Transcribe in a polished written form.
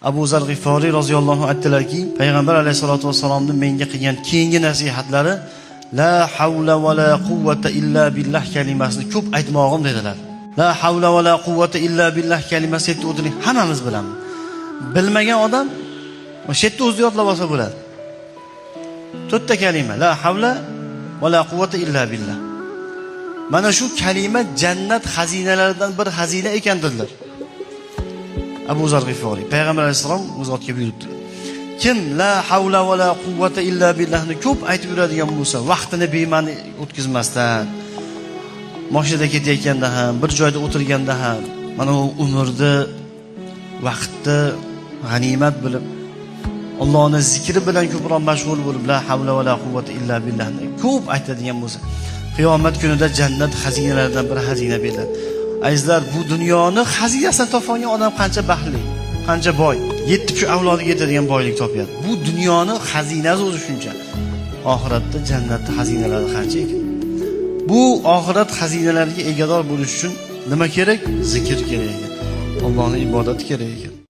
Abu Zar G'iforiy roziyallohu aytdilarki, payg'ambar alayhisolatu vassalomning menga qilgan keyingi nasihatlari la havla va la quvvata illa billah kalimasini ko'p aytmog'im dedilar. La havla va la quvvata illa billah kalimasi aytib o'tiring, hammamiz bilamiz. Bilmagan odam o'sha yerda o'zi yodlab olsa bo'ladi. To'rtta kalima: la havla va la quvvata illa billah. Mana shu kalima jannat xazinalaridan bir xazina ekandirlar. Abu Zar G'iforiy payg'ambar alayhisalom o'z otga buyuribdi. Kim la havla va la quvvata illa billahni ko'p aytib yuradigan bo'lsa, vaqtini bema'ni o'tkazmasdan, mashinada ketayotganda ham, bir joyda o'tirganda ham, mana u umrni, vaqtni g'animat bilib, Allohning zikri bilan ko'proq mashg'ul bo'lib, la havla va la quvvata illa billahni ko'p aytadigan bo'lsa, qiyomat kunida jannat xazinalaridan bir xazina beriladi. Azizlar, bu dunyoni xazinasini topgan odam qancha baxtli, qancha boy, 7 shu avlodiga yetadigan boylik topadi. Bu dunyoni xazinasi o'zi shuncha. Oxiratda jannatning xazinalari qancha ekan? Bu oxirat xazinalariga egador bo'lish uchun nima kerak? Zikr kerak ekan. Allohning ibodati kerak ekan.